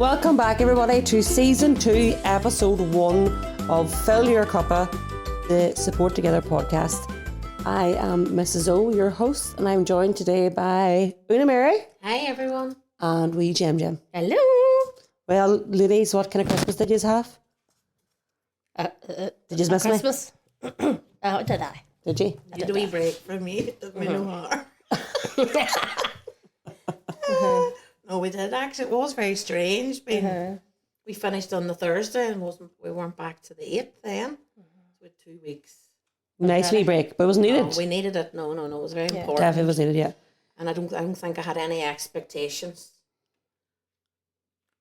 Welcome back, everybody, to Season 2, Episode 1 of Fill Your Cuppa, the Support Together podcast. I am Mrs. O, your host, and I'm joined today by Una Mary. Hi, everyone. And wee Gem. Hello. Well, ladies, what kind of Christmas did you have? Did you miss me? Christmas? Oh, did I? Did you? You had a wee break from me. It did me no harm. No, we did actually. It was very strange. We finished on the Thursday and we weren't back to the 8th then. So we had 2 weeks. Nice wee break, but it was needed. No, we needed it. No, it was very important. Definitely was needed, yeah. And I don't think I had any expectations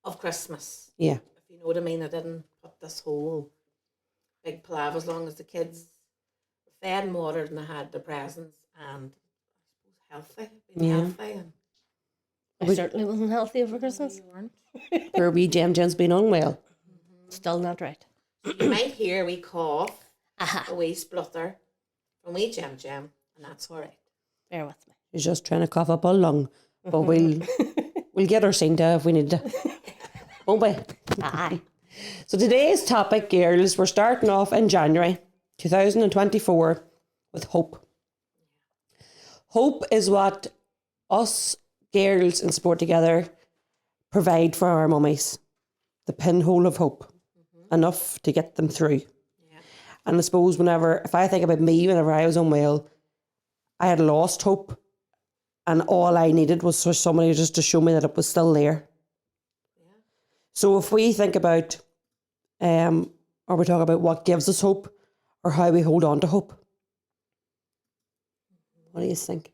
of Christmas. Yeah. If you know what I mean. I didn't put this whole big palaver as long as the kids were fed and watered and they had the presents and I suppose healthy. Being healthy and I certainly wasn't healthy over Christmas. Poor wee Gem's been unwell. Still not right. you might hear a wee cough, Aha. a wee splutter from wee Gem, and that's all right. Bear with me. She's just trying to cough up all along. But we'll get her seen to if we need to. Won't we? Aye. So today's topic, girls, we're starting off in January 2024 with hope. Hope is what us girls in Sport Together provide for our mummies. The pinhole of hope. Enough to get them through. Yeah. And I suppose if I think about me, whenever I was unwell, I had lost hope. And all I needed was for somebody just to show me that it was still there. Yeah. So if we think about, or we talk about what gives us hope or how we hold on to hope. What do you think?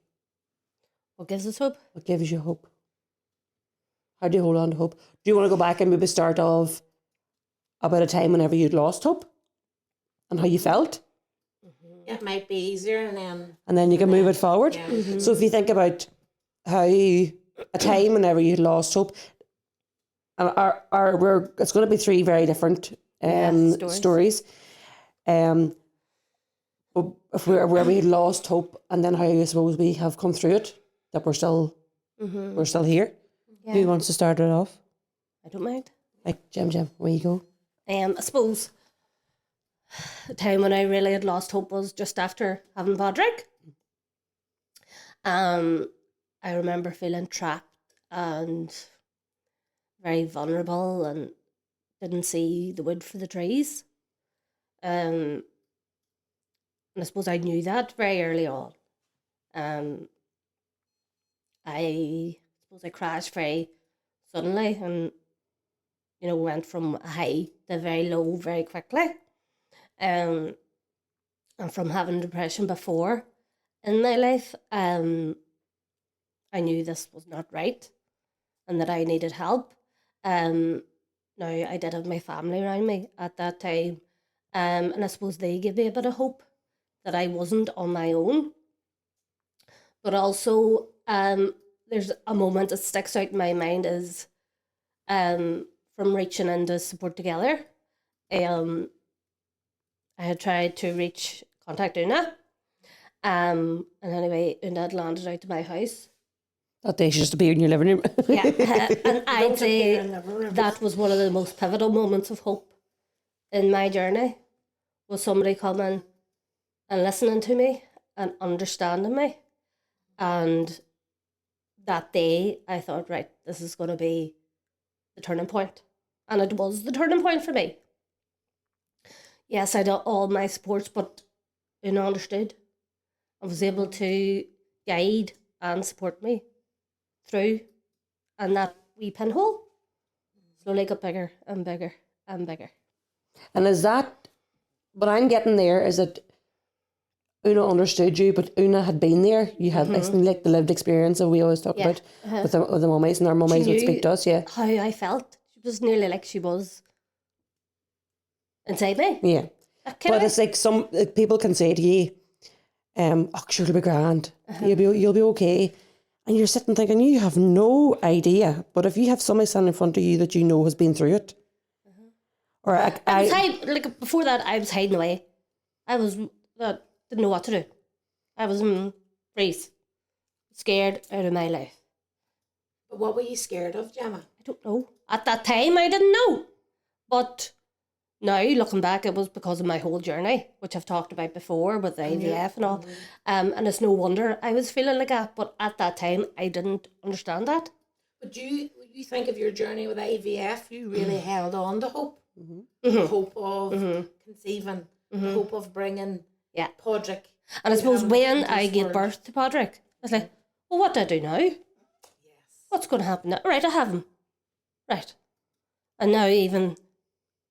What gives us hope? What gives you hope? How do you hold on to hope? Do you want to go back and maybe start off about a time whenever you'd lost hope and how you felt? It might be easier And then you can move it forward. Yeah. So if you think about a time whenever you lost hope, and it's going to be 3 very different stories. But if where we lost hope, and then how I suppose we have come through it, that we're still here. Yeah. Who wants to start it off? I don't mind. Like Gem, where you go? I suppose the time when I really had lost hope was just after having Patrick. I remember feeling trapped and very vulnerable and didn't see the wood for the trees. And I suppose I knew that very early on. I suppose I crashed very suddenly and, went from a high to very low very quickly. And from having depression before in my life, I knew this was not right and that I needed help. Now, I did have my family around me at that time, and I suppose they gave me a bit of hope that I wasn't on my own. But also, there's a moment that sticks out in my mind is from reaching into Support Together. I had tried to contact Una, and anyway, Una had landed out to my house. That day she just appeared in your living room. Yeah, and I'd say that was one of the most pivotal moments of hope in my journey, was somebody coming and listening to me and understanding me. And that day I thought, right, this is going to be the turning point. And it was the turning point for me. Yes, I did all my sports, but Una understood. I was able to guide and support me through, and that wee pinhole slowly got bigger and bigger and bigger. And is that what I'm getting there? Is that Una understood you, but Una had been there. You had like the lived experience that we always talk about with the mummies, and our mummies would speak to us. Yeah, how I felt. She was nearly like she was inside me. Yeah, but it's like some people can say to you, "Oh, sure, it'll be grand. You'll be okay." And you're sitting thinking, you have no idea. But if you have somebody standing in front of you that you know has been through it, or before that, I was hiding away. I didn't know what to do. I was freeze, scared out of my life. But what were you scared of, Gemma? I don't know. At that time, I didn't know. But now, looking back, it was because of my whole journey, which I've talked about before with the IVF and all. And it's no wonder I was feeling like that. But at that time, I didn't understand that. But you think of your journey with IVF, you really held on to hope. The hope of conceiving, the hope of bringing Podrick. And I suppose when I gave birth to Podrick, I was like, well, what do I do now? Yes. What's going to happen now? Right, I have him. Right. And now even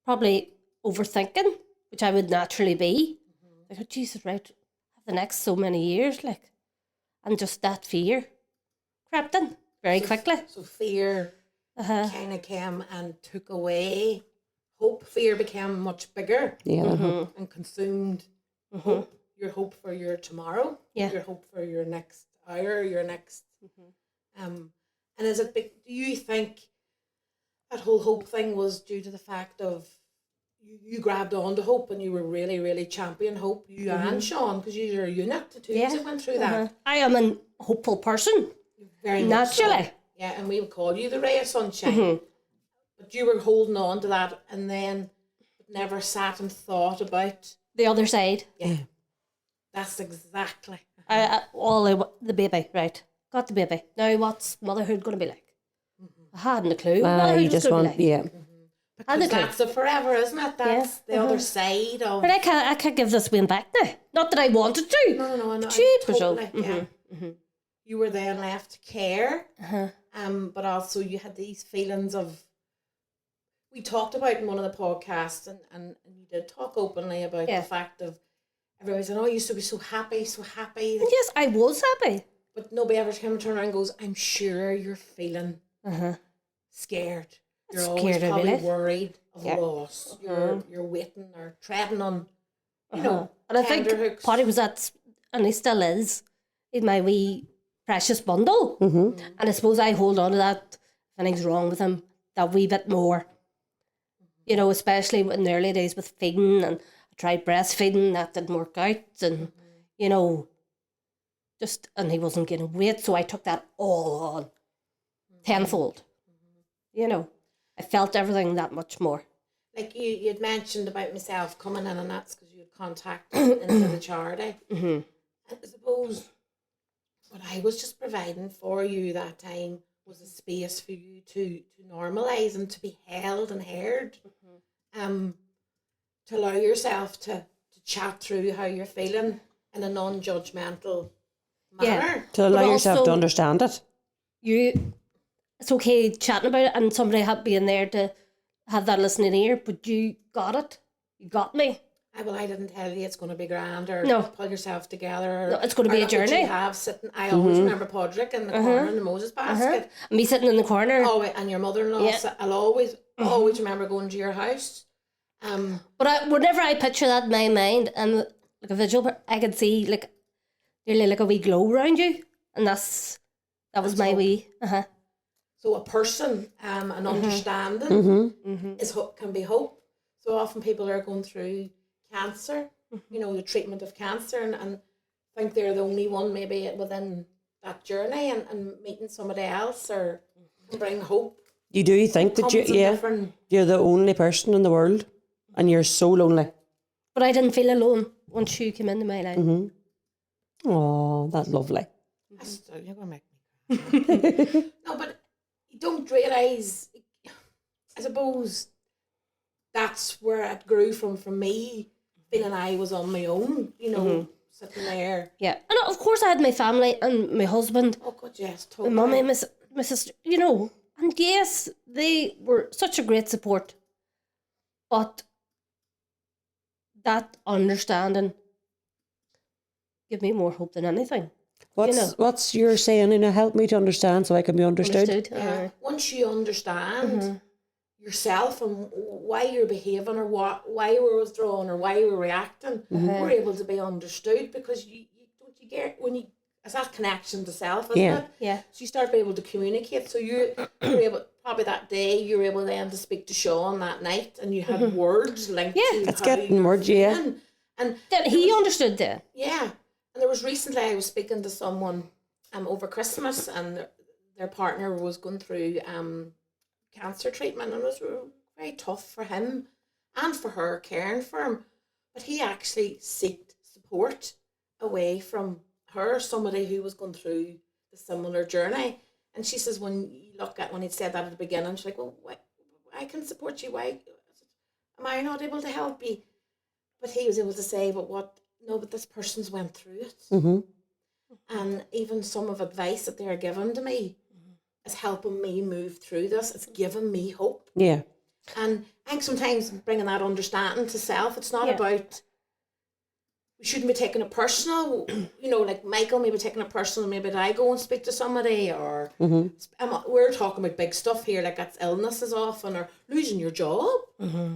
probably overthinking, which I would naturally be. Like, oh, Jesus, right, the next so many years, like, and just that fear crept in very quickly. So fear kind of came and took away hope. Fear became much bigger and consumed hope. Your hope for your tomorrow, your hope for your next hour, your next. And is it big? Do you think that whole hope thing was due to the fact of you grabbed on to hope and you were really, really champion hope, you and Sean, because you're a unit, the two of you went through that. I am a hopeful person. Very naturally. Much so. Yeah, and we would call you the ray of sunshine. But you were holding on to that and then never sat and thought about the other side. Yeah. That's exactly. The baby, right. Got the baby. Now what's motherhood going to be like? I hadn't a clue. You just want, Because that's the forever, isn't it? That's the other side of... But I can't give this win back now. Not that I wanted to. No. Totally, You were then left to care, but also you had these feelings of... We talked about in one of the podcasts, and you did talk openly about the fact of everybody saying, oh, you used to be so happy. And yes, I was happy. But nobody ever came and turned around and goes, I'm sure you're feeling scared. You're always probably worried of loss. You're waiting or treading on, you know, and I think hooks. Potty was that, and he still is, in my wee precious bundle. And I suppose I hold on to that, if anything's wrong with him, that wee bit more. You know, especially in the early days with feeding, and I tried breastfeeding, that didn't work out, and, you know, and he wasn't gaining weight, so I took that all on, tenfold, you know. I felt everything that much more. Like you'd mentioned about myself coming in, and that's because you had contacted into the charity. I suppose what I was just providing for you that time was a space for you to normalise and to be held and heard, to allow yourself to chat through how you're feeling in a non-judgmental manner. To allow yourself to understand it. It's okay chatting about it, and somebody being there to have that listening ear, but you got it. You got me. I didn't tell you it's going to be grand or pull yourself together. No, it's going to be a journey. I always remember Podrick in the corner in the Moses basket. Me sitting in the corner. Oh, and your mother-in-law. I'll always remember going to your house. But whenever I picture that in my mind, and like a visual, I could see like nearly like a wee glow around you, and that was my wee. So a person, an understanding can be hope. So often people are going through cancer, you know, the treatment of cancer, and think they're the only one maybe within that journey, and meeting somebody else or bring hope. You do think that you're the only person in the world, and you're so lonely. But I didn't feel alone once you came into my life. Oh, that's lovely. You're going to make me cry. No, but you don't realise, I suppose that's where it grew from me, feeling I was on my own, you know, sitting there. Yeah, and of course I had my family and my husband. Oh God, yes, totally. My mummy, my sister, you know, and yes, they were such a great support. But that understanding gave me more hope than anything. What's your saying, you know, help me to understand so I can be understood? Yeah. Once you understand yourself and why you're behaving or why you were withdrawn or why you were reacting, we're able to be understood, because you get when you it's that connection to self, isn't it? Yeah. So you start being able to communicate. So you're able, probably that day you were able then to speak to Sean that night, and you had words linked to it's getting words, and then he understood that. Yeah. And there was recently, I was speaking to someone over Christmas, and their partner was going through cancer treatment, and it was very tough for him and for her caring for him. But he actually sought support away from her, somebody who was going through the similar journey. And she says, when he said that at the beginning, she's like, well, I can support you. Why am I not able to help you? But he was able to say, but this person's went through it. Mm-hmm. And even some of advice that they're giving to me is helping me move through this. It's giving me hope. Yeah. And I think sometimes bringing that understanding to self, it's not about, we shouldn't be taking it personal, like Michael maybe taking it personal, maybe I go and speak to somebody, or we're talking about big stuff here, like that's illnesses often, or losing your job. Mm-hmm.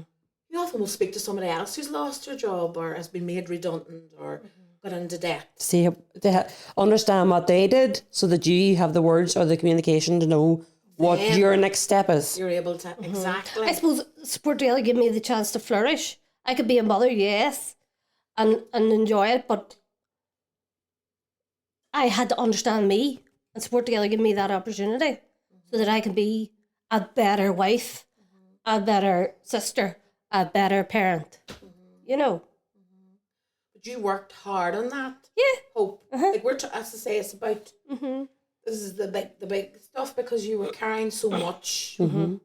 You often will speak to somebody else who's lost their job or has been made redundant or got into debt. See, they understand what they did so that you have the words or the communication to know what your next step is. You're able to, exactly. I suppose sport really give me the chance to flourish. I could be a mother, yes, and enjoy it, but I had to understand me, and sport together give me that opportunity so that I can be a better wife, a better sister, a better parent, But you worked hard on that. Yeah. Hope. Like as I say, it's about, this is the big stuff, because you were carrying so much, before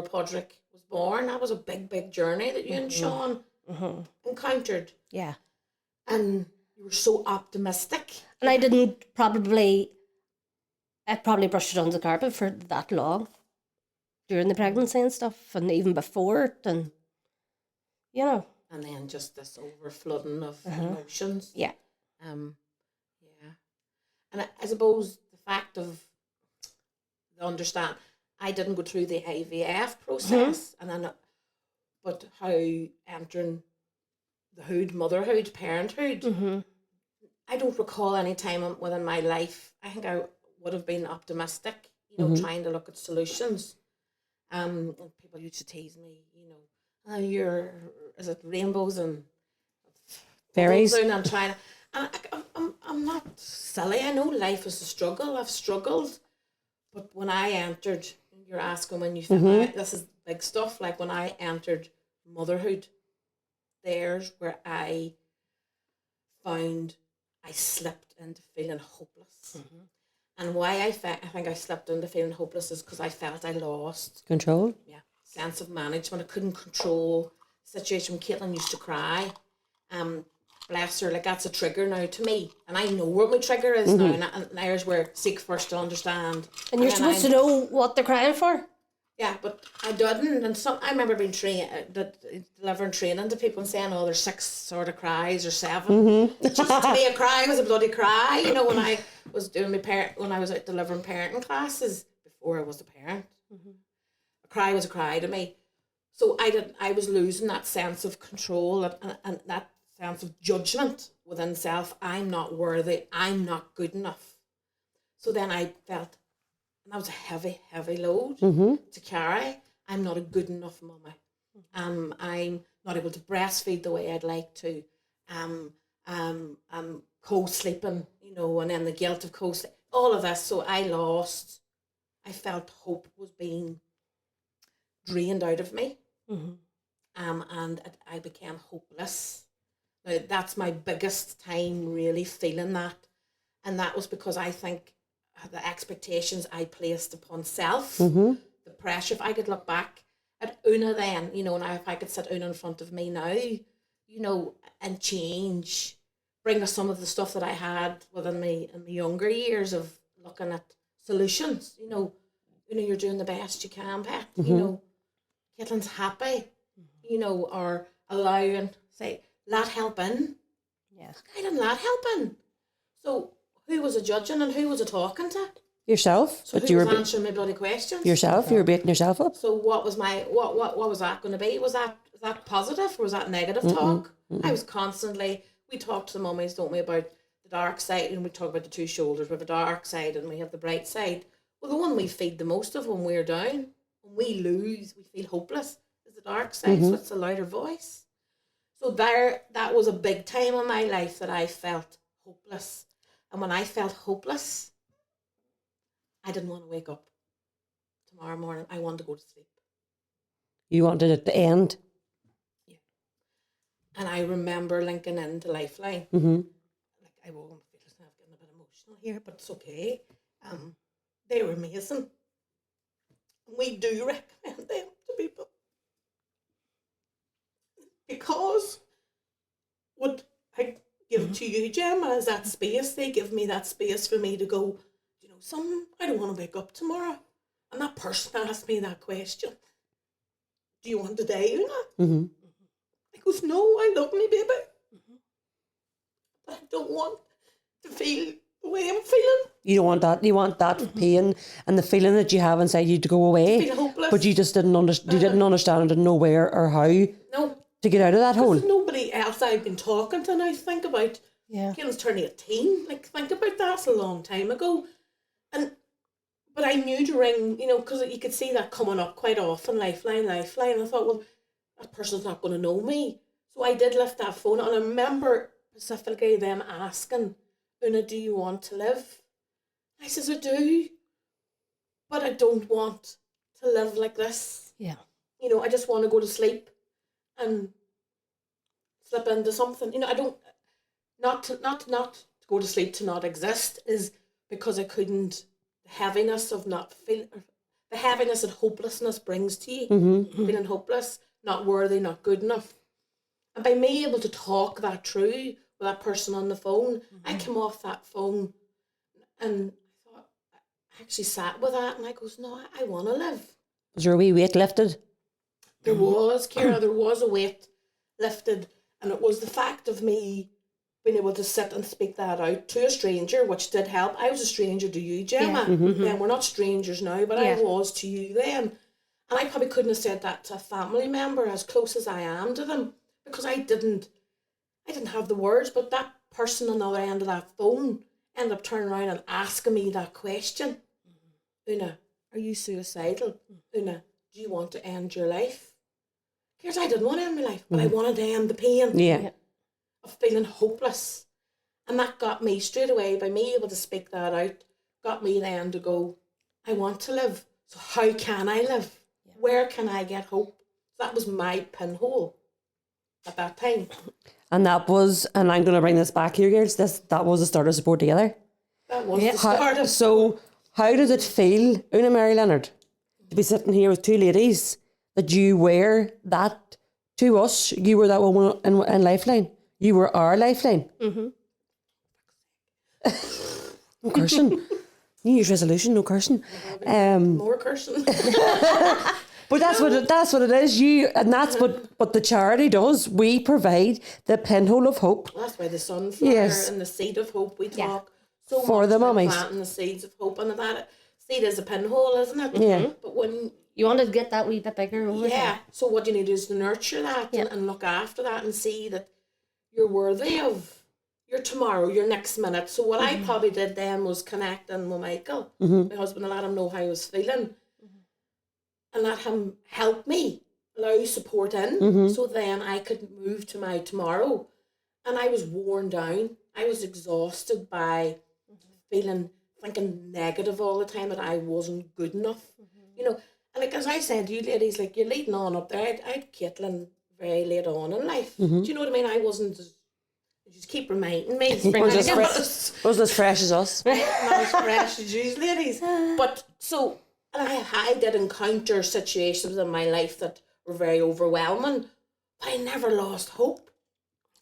Podrick was born. That was a big journey that you and Sean encountered. Yeah. And you were so optimistic. And I probably brushed it on the carpet for that long during the pregnancy and stuff, and even before it, and And then just this overflooding of emotions. Yeah. Yeah. And I suppose the fact of I didn't go through the IVF process, but how entering the motherhood, parenthood, I don't recall any time within my life. I think I would have been optimistic, trying to look at solutions. And people used to tease me, is it rainbows and fairies? And trying, and I'm not silly. I know life is a struggle. I've struggled, but when I entered, you're asking when you felt this is big stuff. Like when I entered motherhood, there's where I found I slipped into feeling hopeless. And why I think I slipped into feeling hopeless is because I felt I lost control. Yeah, sense of management. I couldn't control the situation. When Caitlin used to cry, bless her, like that's a trigger now to me, and I know what my trigger is now. And there's where seek first to understand. And you're supposed to know what they're crying for. Yeah, but I didn't, and I remember being delivering training to people and saying, there's 6 sort of cries or 7. Just to me, a cry was a bloody cry. When I was doing when I was out delivering parenting classes before I was a parent, a cry was a cry to me. So I was losing that sense of control and that sense of judgment within self. I'm not worthy. I'm not good enough. So then I felt. And that was a heavy load to carry. I'm not a good enough mama. I'm not able to breastfeed the way I'd like to. I'm co-sleeping, and then the guilt of co-sleep. All of this. So I felt hope was being drained out of me. And I became hopeless. Now, that's my biggest time really feeling that. And that was because I think the expectations I placed upon self, the pressure. If I could look back at Una then, now if I could sit Una in front of me now, and change, bring us some of the stuff that I had within me in the younger years of looking at solutions. You're doing the best you can, pet. Caitlin's happy, or allowing, say, let help in. Yeah. I didn't let help in. So who was a judging and who was a talking to? Yourself. So who was answering my bloody questions? Yourself. You were beating yourself up. So what was what was that going to be? Was that positive or was that negative talk? I was constantly, we talked to the mummies, don't we, about the dark side, and we talk about the 2 shoulders. We have the dark side and we have the bright side. Well, the one we feed the most of when we're down, when we lose, we feel hopeless, is the dark side. So it's a louder voice. So that was a big time in my life that I felt hopeless. And when I felt hopeless, I didn't want to wake up. tomorrow morning, I want to go to sleep. You wanted it to end. Yeah. And I remember linking into Lifeline. Mm-hmm. Like, I won't feel I'm getting a bit emotional here, but it's okay. They were amazing. We do recommend them to people. Because what I give to you, Gemma, is that space. They give me that space for me to go, I don't want to wake up tomorrow. And that person asked me that question. Do you want to die, Una? Mm-hmm. I goes, no, I love me, baby. But I don't want to feel the way I'm feeling. You don't want that. You want that pain and the feeling that you have inside you to go away. Feel hopeless. But you just didn't understand. You didn't understand and didn't know where or how to get out of that hole. There's nobody else I've been talking to now. Think about, Kaelin's turning 18. Like, think about that. That's a long time ago. But I knew to ring, because you could see that coming up quite often, Lifeline. I thought, well, that person's not going to know me. So I did lift that phone, and I remember specifically them asking, Una, do you want to live? I says, I do, but I don't want to live like this. Yeah. I just want to go to sleep and slip into something. I don't, not to go to sleep to not exist is because I couldn't. The heaviness of not feeling, the heaviness that hopelessness brings to you, feeling hopeless, not worthy, not good enough. And by me able to talk that through with that person on the phone, I came off that phone and I thought, I actually sat with that and I goes, no, I want to live. Was your wee weight lifted? There was, Ciara, there was a weight lifted, and it was the fact of me being able to sit and speak that out to a stranger, which did help. I was a stranger to you, Gemma. Then we're not strangers now, but I was to you then. And I probably couldn't have said that to a family member as close as I am to them because I didn't have the words. But that person on the other end of that phone ended up turning around and asking me that question. Una, are you suicidal? Una, do you want to end your life? Because I didn't want to end my life, but I wanted to end the pain of feeling hopeless. And that got me straight away, by me able to speak that out, got me then to go, I want to live. So how can I live? Where can I get hope? So that was my pinhole at that time. And that was, and I'm going to bring this back here, girls, that was the start of Support Together. That was the start of... So how did it feel, Una Mary Leonard, to be sitting here with two ladies, that you were that, to us, you were that woman in Lifeline? You were our Lifeline. No cursing. New Year's resolution, no cursing. More cursing. But that's what it is. And that's what the charity does. We provide the pinhole of hope. Well, that's why the sunflower and the seed of hope we talk so for much the about mummies. planting the seeds of hope, and that seed is a pinhole, isn't it? Yeah. But when you want to get that wee bit bigger over time. so what you need is to nurture that and look after that and see that you're worthy of your tomorrow, your next minute. So what I probably did then was connecting with Michael, my husband, and let him know how I was feeling. And let him help me, allow support in, so then I could move to my tomorrow. And I was worn down. I was exhausted by thinking negative all the time, that I wasn't good enough. And like as I said, you ladies, like you're leading on up there. I had Caitlin very late on in life. Do you know what I mean? I wasn't you just keep reminding me. Wasn't as fresh as us. Not as fresh as you ladies. But so... And I did encounter situations in my life that were very overwhelming, but I never lost hope.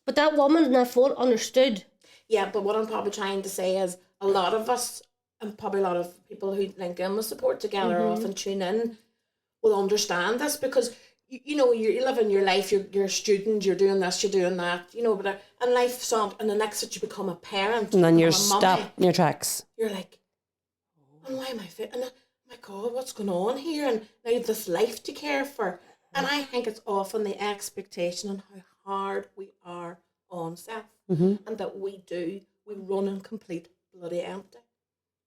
But that woman in that phone understood. Yeah, but what I'm probably trying to say is a lot of us, and probably a lot of people who link in with Support Together often tune in, will understand this because, you're living your life, you're a student, you're doing this, you're doing that, but and life's on, and the next that you become a parent. And then you're stopped in your tracks. You're like, and why am I fit? And my God, what's going on here? And now you have this life to care for. And I think it's often the expectation on how hard we are on self. And that we run and complete bloody empty.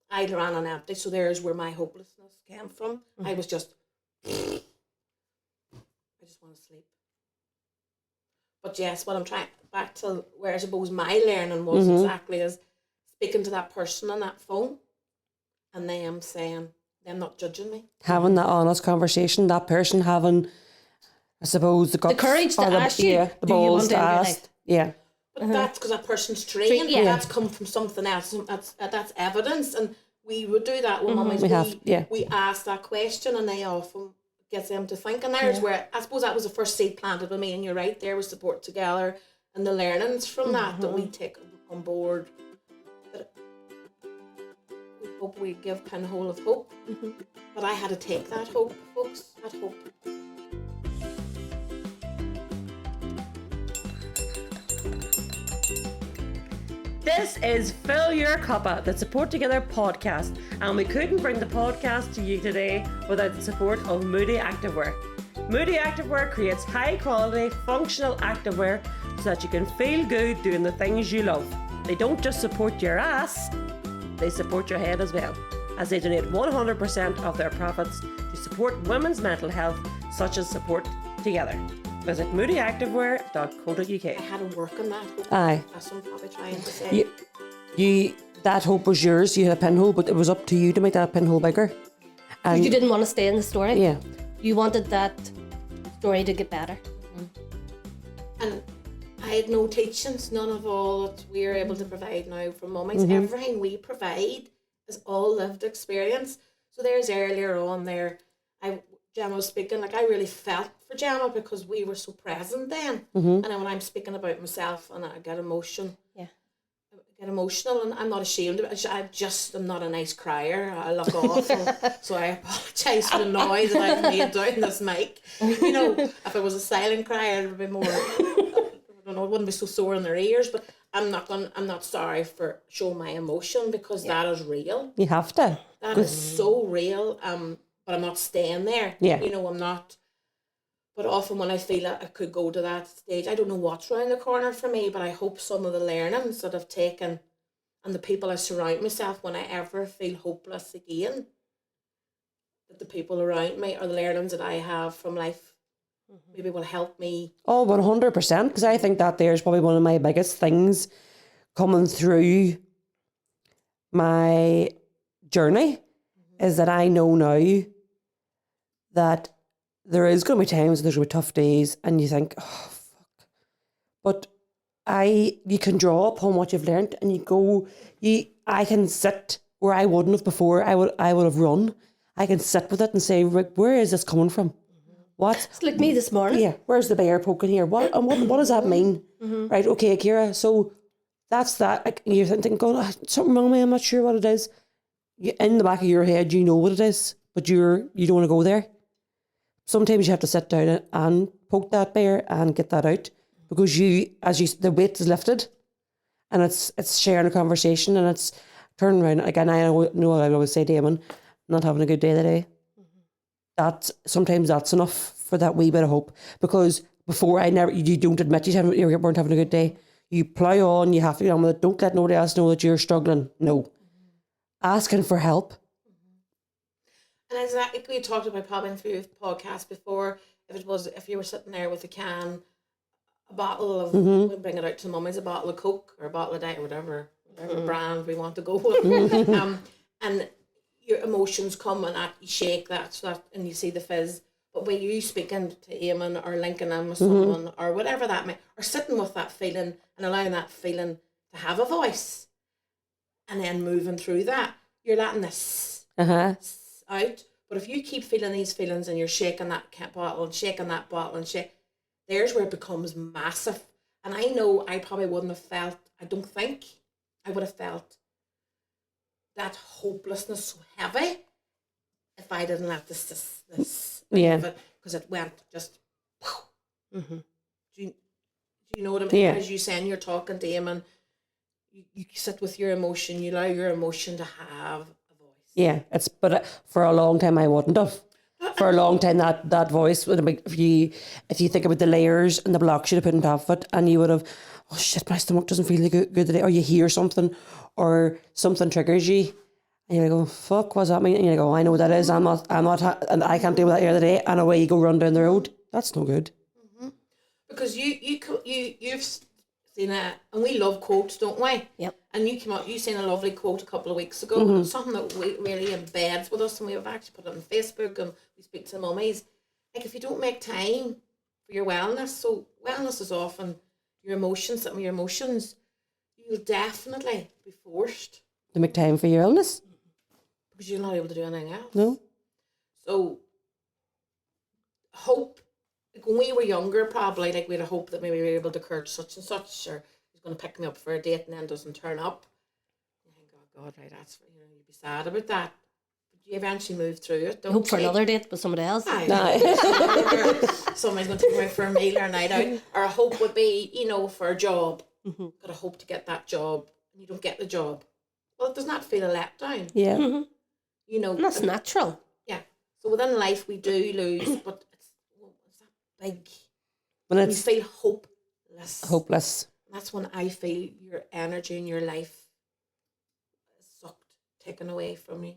I ran on empty, so there's where my hopelessness came from. I was just, I just want to sleep. But yes, what I'm trying, back to where I suppose my learning was exactly is speaking to that person on that phone and them saying, them not judging me. Having that honest conversation, that person having, I suppose, the guts. The courage to ask you, the do you balls want to to end your ask. life? Yeah. But that's because that person's trained. Yeah. That's come from something else. That's evidence. And we would do that with mummies. We ask that question, and they often get them to think. And there's where, I suppose that was the first seed planted with me. And you're right, there was support together and the learnings from that we take on board. But we hope we give pinhole of hope. But I had to take that hope, folks. That hope. This is Fill Your Cuppa, the Support Together podcast, and we couldn't bring the podcast to you today without the support of Moody Activewear. Moody Activewear creates high quality, functional activewear so that you can feel good doing the things you love. They don't just support your ass, they support your head as well, as they donate 100% of their profits to support women's mental health, such as Support Together. Visit moodyactivewear.co.uk. I had to work on that hope. Aye. That's what I'm probably trying to say. You, that hope was yours. You had a pinhole, but it was up to you to make that pinhole bigger. And You didn't want to stay in the story. Yeah. You wanted that story to get better. And I had no teachings, none of all that we're able to provide now for mummies. Everything we provide is all lived experience. So there's earlier on there, Gemma was speaking, like I really felt for Gemma because we were so present then. And then when I'm speaking about myself and I get emotional, and I'm not ashamed of it. I'm not a nice crier. I look awful. So I apologise for the noise that I've made down this mic. You know, if it was a silent crier, it would be more, I don't know, it wouldn't be so sore in their ears, but I'm not sorry for showing my emotion because that is real. You have to. That is so real. But I'm not staying there. Yeah. You know, I'm not. But often when I feel I could go to that stage, I don't know what's around the corner for me, but I hope some of the learnings that I've taken and the people I surround myself when I ever feel hopeless again, that the people around me or the learnings that I have from life maybe will help me. Oh, 100%, because I think that there's probably one of my biggest things coming through my journey is that I know now that there is going to be times there's going to be tough days and you think, oh, fuck. But you can draw upon what you've learned and I can sit where I wouldn't have before. I would have run. I can sit with it and say, where is this coming from? What? It's like me this morning. Yeah, where's the bear poking here? What does that mean? Right, okay, Ciara, so that's that. Like, you're thinking, God, something wrong with me, I'm not sure what it is. In the back of your head, you know what it is, but you don't want to go there. Sometimes you have to sit down and poke that bear and get that out because the weight is lifted and it's sharing a conversation and it's turning around. Again, I know I always say to him, I'm not having a good day today. Sometimes that's enough for that wee bit of hope because before you don't admit you weren't having a good day. You plough on, you have to get on with it. Don't let nobody else know that you're struggling. No. Asking for help. And exactly, we talked about probably through the podcast before, if you were sitting there with a bottle of, we'll bring it out to the mummies, a bottle of Coke or a bottle of Diet or whatever brand we want to go with. And your emotions come and you shake that, and you see the fizz. But when you speaking to Eamon or linking in with someone or whatever that may, or sitting with that feeling and allowing that feeling to have a voice and then moving through that, you're letting this out. But if you keep feeling these feelings and you're shaking that bottle and shaking that bottle and there's where it becomes massive. And I know I probably wouldn't have felt, I don't think I would have felt that hopelessness so heavy if I didn't let this because it went just do you know what I mean? As you saying, you're talking to him and you sit with your emotion, you allow your emotion to have a voice. Yeah, but for a long time I wouldn't have. For a long time that voice would have been, if you think about the layers and the blocks you'd have put on top of it, and you would have, oh shit, my stomach doesn't feel good today, or you hear something or something triggers you and you're like, oh fuck, what's that mean? And you're like, oh, I know what that is, and I can't deal with that here today, and away you go run down the road. That's no good. Because you've seen it, and we love quotes, don't we? Yep. And you came up, you seen a lovely quote a couple of weeks ago, something that really embeds with us, and we've actually put it on Facebook, and we speak to mummies. Like, if you don't make time for your wellness, so wellness is often your emotions, some of your emotions, you'll definitely be forced to make time for your illness. Because you're not able to do anything else. No. So, hope, like when we were younger, probably, like we had a hope that maybe we were able to court such and such, or he's going to pick me up for a date and then doesn't turn up. You think, oh God, right, that's, you know, you'd be sad about that. But you eventually move through it, don't you? Hope for another date with somebody else. Somebody's going to take me out for a meal or a night out. Or a hope would be, you know, for a job. Got a hope to get that job, and you don't get the job. Well, does not feel a letdown. Yeah. You know. And that's natural. Yeah. So within life we do lose, but it's that big. When you it's feel hopeless. hopeless. And that's when I feel your energy in your life is sucked, taken away from you.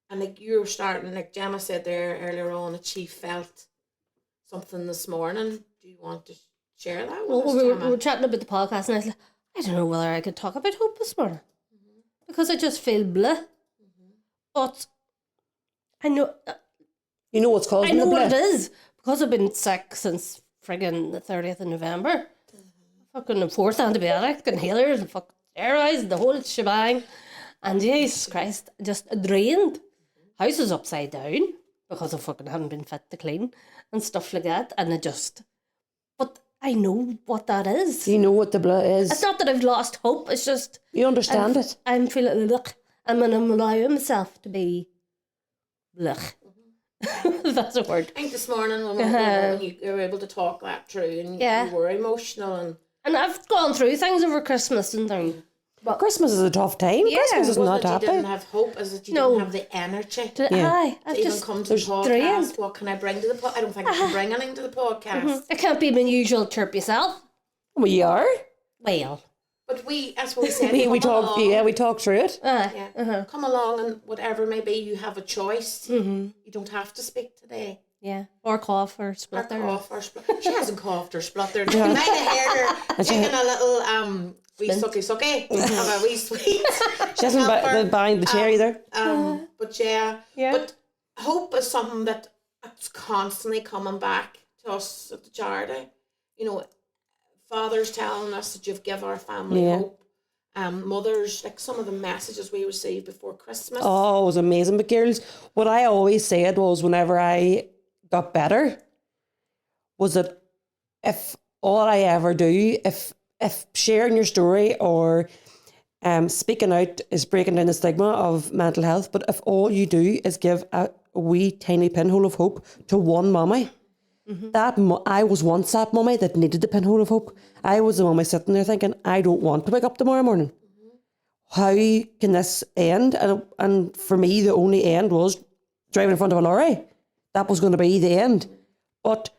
And like you're starting, like Gemma said there earlier on, that she felt something this morning. Do you want to share that with us, we Gemma? were chatting about the podcast, and I was like, I don't know whether I could talk about hope this morning. Because I just feel blah. But I know... You know what's causing I know the what it blip. is. Because I've been sick since friggin' the 30th of November. Fucking the fourth antibiotic, inhalers, and fucking steroids, the whole shebang. And Jesus Christ, just drained. House is upside down because I fucking haven't been fit to clean and stuff like that. And I just... But I know what that is. You know what the blip is. It's not that I've lost hope, it's just... You understand it. I'm feeling, look, I'm allowing myself to be... Blech. That's a word. I think this morning when you were able to talk that through and you were emotional and I've gone through things over Christmas and things. But Christmas is a tough time. Christmas is not happy. You didn't have hope, is it you didn't have the energy to even come to the podcast? Drained. What can I bring to the podcast? I don't think I can bring anything to the podcast. I can't be my usual chirp yourself. We are. Well. But that's what we said. we talked. Yeah, we talked through it. Come along and whatever may be, you have a choice. You don't have to speak today. Yeah, or cough or splutter. She hasn't coughed or spluttered. You might have heard her taking a little wee sucky. Have a wee sweet. She hasn't been buying the chair either. But but hope is something that's constantly coming back to us at the charity. You know, fathers telling us that you've give our family hope. Mothers, like some of the messages we received before Christmas. Oh, it was amazing. But girls, what I always said was whenever I got better, was that if all I ever do, if sharing your story or speaking out is breaking down the stigma of mental health, but if all you do is give a wee tiny pinhole of hope to one mummy, I was once that mummy that needed the pinhole of hope. I was the mummy sitting there thinking, I don't want to wake up tomorrow morning. How can this end? And for me, the only end was driving in front of a lorry. That was going to be the end. But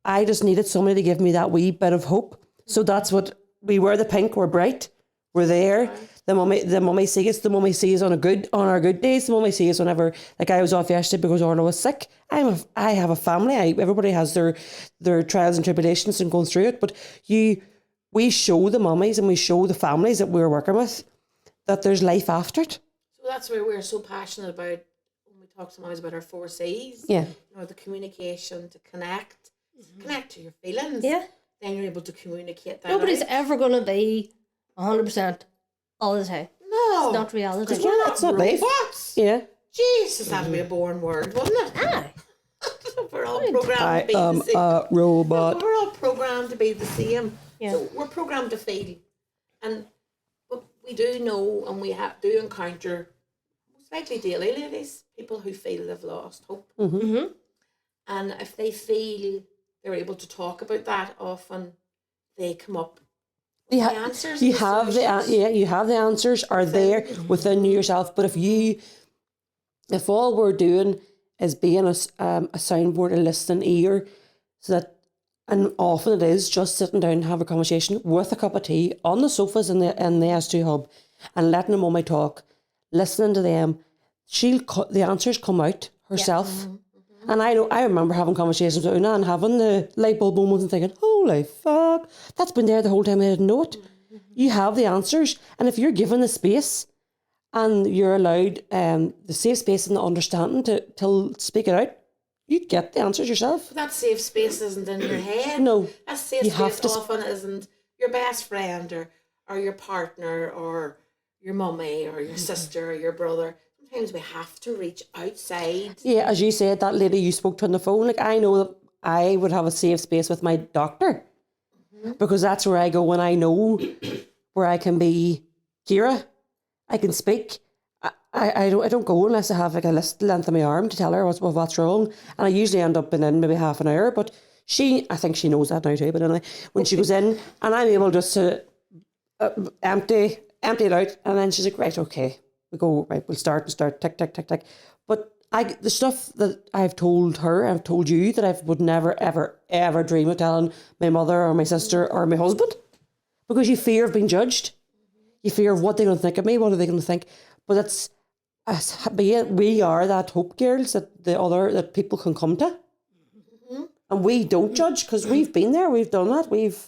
I just needed somebody to give me that wee bit of hope. So that's what we were. The pink, we're bright, we're there. The mummy sees us. The mummy sees on our good days. The mummy sees whenever, like I was off yesterday because Orla was sick. I have a family. Everybody has their trials and tribulations and going through it. But we show the mummies and we show the families that we're working with that there's life after it. So that's where we're so passionate about when we talk to mummies about our 4 C's. Yeah. You know, the communication, to connect to your feelings. Yeah. Then you're able to communicate that. Nobody's ever going to be 100% all the time. No. It's not reality. Because we're not robots. Yeah. Jesus, that'd be a boring word, wouldn't it? Aye. We're all programmed to be I am the same. a robot. We're all programmed to be the same. Yeah. So we're programmed to feel. But we do know and we do encounter, most likely daily, ladies, people who feel they've lost hope. And if they feel they're able to talk about that, often they come up with the answers. You have the answers are there within yourself. But if all we're doing is being a soundboard, a listening ear, so that, and often it is just sitting down and have a conversation with a cup of tea on the sofas in the S2 hub and letting a mummy talk, listening to them, the answers come out herself. And I remember having conversations with Una and having the light bulb moments and thinking, holy fuck, that's been there the whole time, I didn't know it. You have the answers. And if you're given the space and you're allowed the safe space and the understanding to speak it out, you get the answers yourself. That safe space isn't in your head. No. That safe space often isn't your best friend or your partner or your mummy or your sister or your brother. Sometimes we have to reach outside. Yeah, as you said, that lady you spoke to on the phone, like I know that I would have a safe space with my doctor because that's where I go when I know where I can be Ciara. I can speak. I don't go unless I have like a list length of my arm to tell her what's wrong. And I usually end up in maybe half an hour. But I think she knows that now too. But anyway, when she goes in and I'm able just to empty it out, and then she's like, right, okay, we go, right, we'll start, tick, tick, tick, tick. But the stuff that I've told her, I've told you that I would never, ever, ever dream of telling my mother or my sister or my husband, because you fear of being judged. You fear of what they're going to think of me. What are they going to think? But we are that hope, girls, that people can come to, and we don't judge because we've been there, we've done that, we've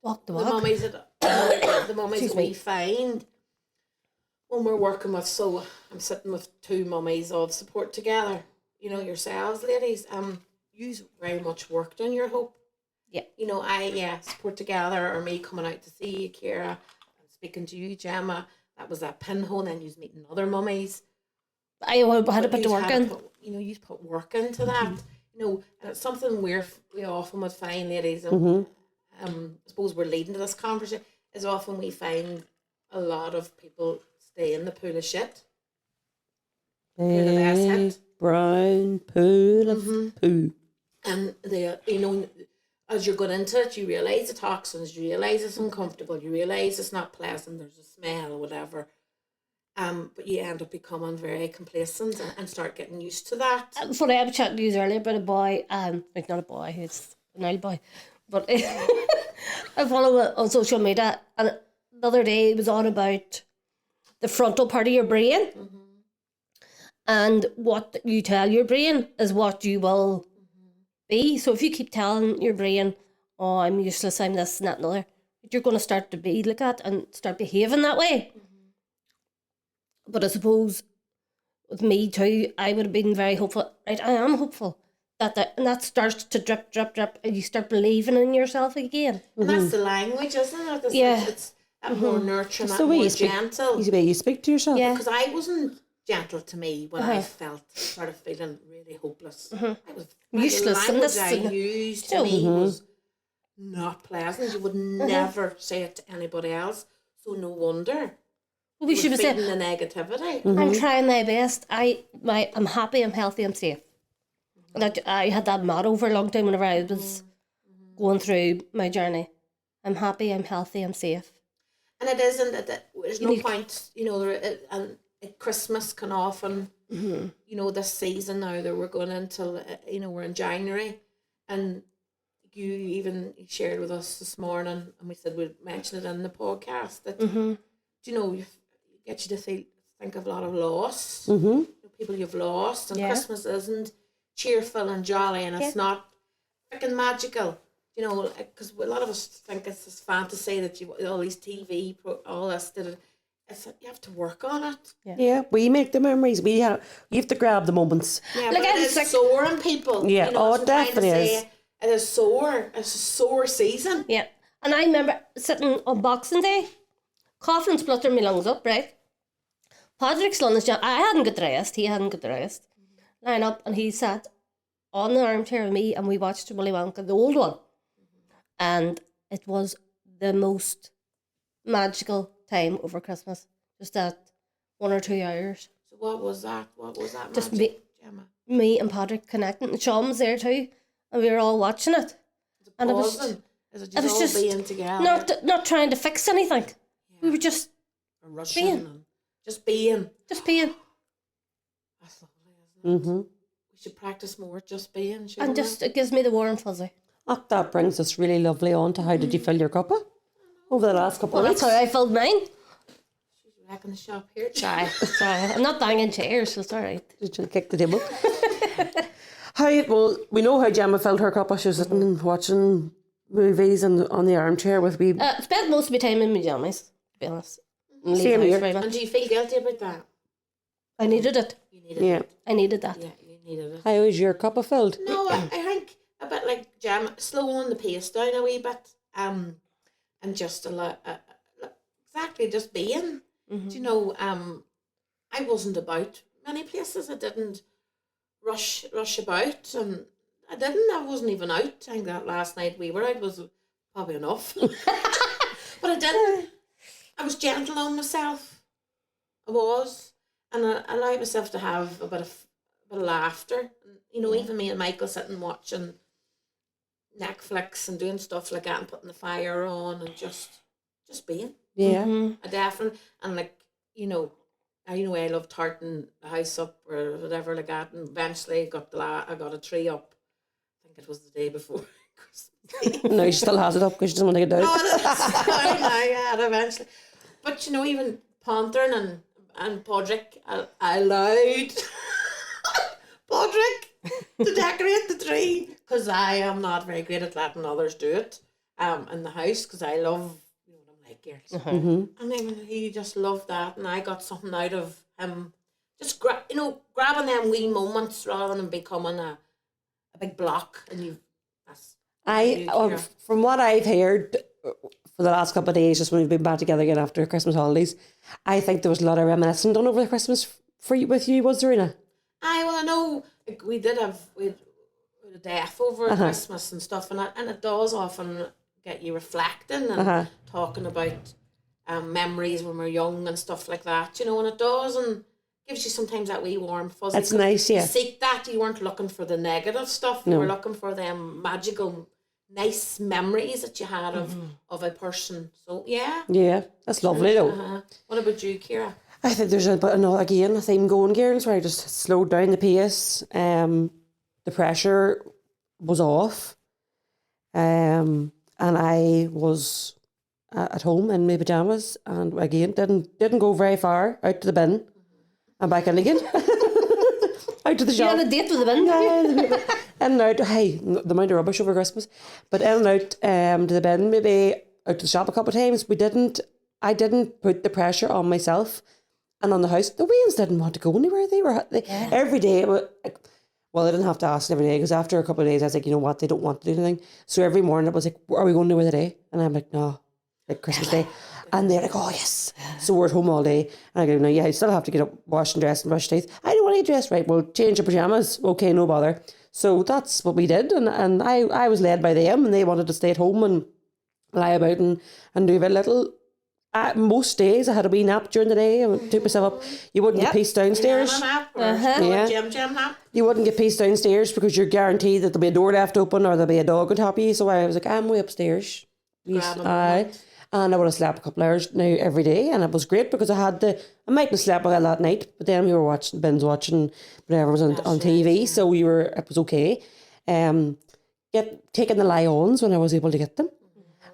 walked the The walk. mummies that we find when we're working with. So I'm sitting with two mummies of support together. You know yourselves, ladies. You very much worked on your hope. Yeah. You know, support together, or me coming out to see you, Ciara, and speaking to you, Gemma. That was that pinhole, and then you was meeting other mummies. I had a bit to work in. You put work into that. You know, and it's something we often would find, ladies, and I suppose we're leading to this conversation, is often we find a lot of people stay in the pool of shit. They're the best hit. brown pool of poo. And as you're going into it, you realise the toxins, you realise it's uncomfortable, you realise it's not pleasant, there's a smell or whatever. But you end up becoming very complacent and start getting used to that. Funny, I was chatting to you earlier about a boy, like not a boy, he's an old boy, but I follow him on social media, and the other day he was on about the frontal part of your brain, and what you tell your brain is what you will be. So if you keep telling your brain, oh, I'm useless, I'm this and that and other, you're going to start to be like that and start behaving that way. But I suppose with me too, I would have been very hopeful. Right, I am hopeful and that starts to drip, drip, drip, and you start believing in yourself again. And that's the language, isn't it? It's that more nurturing, that more gentle. It's the way you speak to yourself. Yeah. Because I wasn't gentle to me when I started feeling really hopeless. I was Useless. The And language this I used to me was not pleasant. You would never say it to anybody else. So no wonder. We should be saying the negativity. I'm trying my best. I'm happy, I'm healthy, I'm safe. And I had that motto for a long time whenever I was going through my journey. I'm happy, I'm healthy, I'm safe. And it isn't that there's no point, and Christmas can often, this season now that we're going into, we're in January, and you even shared with us this morning, and we said we'd mention it in the podcast, that, get you to think of a lot of loss, people you've lost, and Christmas isn't cheerful and jolly, and it's not freaking magical. Because a lot of us think it's this fantasy that all these TV, all this, it's you have to work on it. Yeah, we make the memories. You have to grab the moments. Yeah, but it's sore on people. Yeah, it definitely is. It is sore. It's a sore season. Yeah, and I remember sitting on Boxing Day, coughing and spluttering my lungs up, right? Patrick's lunch, I hadn't got dressed, he hadn't got dressed. Line up, and he sat on the armchair with me, and we watched Willy Wonka, the old one. And it was the most magical time over Christmas. Just that 1 or 2 hours. So what was that? What was that just magic, Gemma? Me and Patrick connecting. And Sean was there too. And we were all watching it. And it was just being together. Not trying to fix anything. Yeah. We were just rushing and just being. Just being. That's lovely, isn't it? We should practice more just being, and just it gives me the warm fuzzy. That brings us really lovely on to how did you fill your cuppa over the last couple of weeks? That's how I filled mine. She's wrecking the shop here. Sorry. I'm not banging chairs, so it's all right. Just kick the table. We know how Gemma filled her cuppa. She was sitting and watching movies on the armchair with me. Spent most of my time in my jammies, to be honest. Same here. And do you feel guilty about that? I needed it. You needed Yeah. it. I needed that. Yeah, you needed it. How is your Cuppa filled? No, I think a bit like Gemma, slowing the pace down a wee bit, and just a lot, exactly, just being. Do you know, I wasn't about many places. I didn't rush about, and I wasn't even out. I think that last night we were out was probably enough. But I didn't. I was gentle on myself. I was. And I allowed myself to have a bit of laughter. You know, even me and Michael sitting watching Netflix and doing stuff like that and putting the fire on and just being. Yeah. I definitely, and like, you know, I love tarting the house up or whatever like that, and eventually I got a tree up. I think it was the day before Christmas. No, she still has it up because she doesn't want to get down. Oh, that's fine now, yeah, eventually. But you know, even Ponthern and Podrick, I allowed Podrick to decorate the tree because I am not very great at letting others do it in the house because I love, you know what I'm like, girls. And then he just loved that, and I got something out of him just grabbing them wee moments rather than becoming a big block. And from what I've heard for the last couple of days, just when we've been back together again after Christmas holidays, I think there was a lot of reminiscing done over the Christmas with you, was there, Una? I know like, we had a death over Christmas and stuff, and it does often get you reflecting and talking about memories when we're young and stuff like that, you know, and it does, and gives you sometimes that wee warm fuzzy. It's nice, yeah. You seek that, you weren't looking for the negative stuff, you were looking for them magical, nice memories that you had of a person. So, yeah. Yeah, that's lovely though. What about you, Ciara? I think there's a theme going, girls, where I just slowed down the pace. The pressure was off. And I was at home in my pajamas, and again didn't go very far out to the bin. I'm back in again. Out to the shop. You had a date with the bin? In and out. Hey, the amount of rubbish over Christmas. But in and out to the bin, maybe out to the shop a couple of times. I didn't put the pressure on myself and on the house. The Waynes didn't want to go anywhere. Every day. Well, I didn't have to ask every day because after a couple of days, I was like, you know what, they don't want to do anything. So every morning it was like, are we going anywhere today? And I'm like, no, like Christmas Day. And they're like, oh, yes. So we're at home all day. And I go, no, yeah, I still have to get up, wash and dress and brush teeth. I don't want to get dressed. Right, well, change your pajamas. Okay, no bother. So that's what we did. And I was led by them, and they wanted to stay at home and lie about and do a little. Most days I had a wee nap during the day. I took myself up. You wouldn't get peace downstairs. Gym nap. You wouldn't get peace downstairs because you're guaranteed that there'll be a door left open or there'll be a dog on top of you. So I was like, I'm way upstairs. And I would have slept a couple hours now every day, and it was great because I might have slept well that night, but then we were binge watching whatever was on TV, so it was okay. Taking the lie-ons when I was able to get them,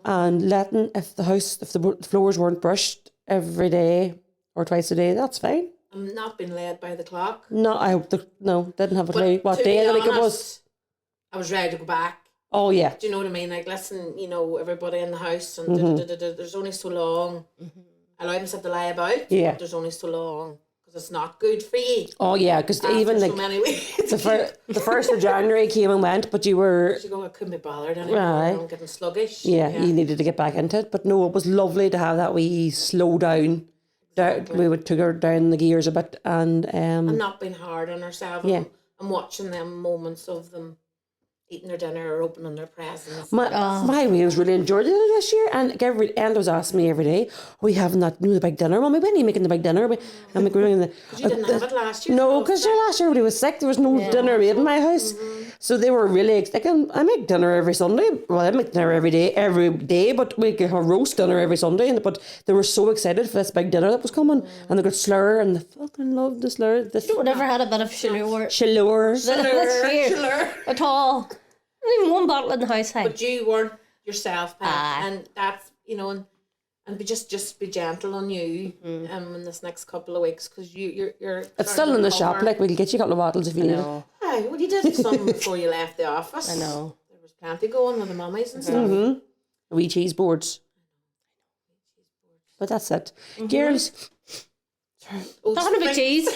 and letting if the floors weren't brushed every day or twice a day, that's fine. I'm not being led by the clock. No, didn't have a clue what day of the week it was. I was ready to go back. Oh, yeah. Do you know what I mean? Like, listen, you know, everybody in the house, and there's only so long. I allow myself to lie about, but there's only so long because it's not good for you. Oh, yeah, because even like many weeks. the 1st of January came and went, but you were... You go, I couldn't be bothered anymore. I'm getting sluggish. Yeah, you needed to get back into it. But no, it was lovely to have that wee slow down. We would took her down the gears a bit, and... and not being hard on herself. Yeah. And watching them moments of them eating their dinner or opening their presents. My Waynes really enjoyed it this year, and Enda was asking me every day, we haven't the big dinner, Mummy, when are you making the big dinner? I'm like, we're doing the... Because you didn't have it last year? No, because last year everybody was sick, there was no dinner made in my house. So they were really like, I make dinner every Sunday. Well, I make dinner every day, but we could have roast dinner every Sunday. But they were so excited for this big dinner that was coming, and they got slur, and they fucking loved the slur. You never had a bit of shallur at all. Not even one bottle in the house. But you weren't yourself, Pat, and that's, you know, and just be gentle on you in this next couple of weeks, because you're it's still in the shop. Like, we'll get you a couple of bottles if you need it. Aye, well, you did something before you left the office. I know. There was plenty going with the mummies and stuff. Wee cheese boards. But that's it. Girls. Talking about cheese.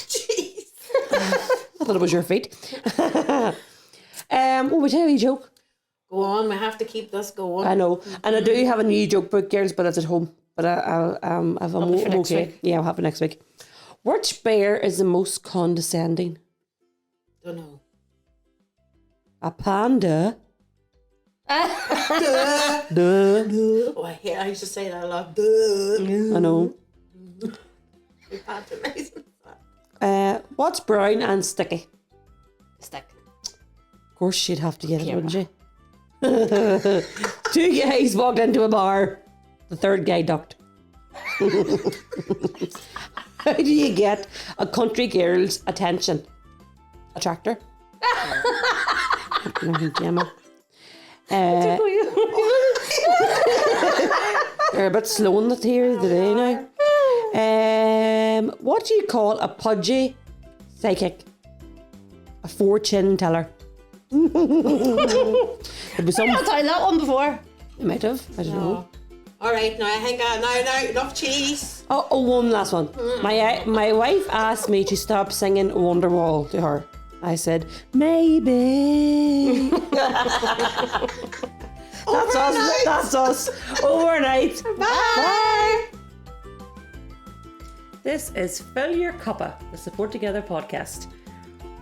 Cheese. I thought it was your feet. We tell you a joke. Go on, we have to keep this going. I know. And I do have a new joke book, girls, but it's at home. But I'm okay. Week. Yeah, I'll have it next week. Which bear is the most condescending? Don't know. A panda. Duh. Duh. Oh, I used to say that a lot. Duh. I know. We patronize. What's brown and sticky? Stick. Of course she'd have to get it, wouldn't she? Two guys walked into a bar. The third guy ducked. How do you get a country girl's attention? A tractor? Gemma. They're a bit slow in the theory today now. What do you call a pudgy psychic? A fortune teller. There'd be some. I've tried that one before. You might have. I don't know. All right, now hang on. Now, enough cheese. Oh, one last one. My wife asked me to stop singing Wonderwall to her. I said, maybe. That's us. Overnight. Bye. This is Fill Your Cuppa, the Support Together podcast.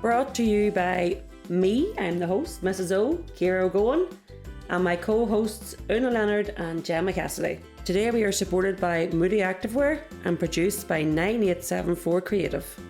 Brought to you by me, I'm the host, Mrs. O, Ciara O'Gowan, and my co-hosts Una Leonard and Gemma Cassidy. Today we are supported by Moody Activewear and produced by 9874 Creative.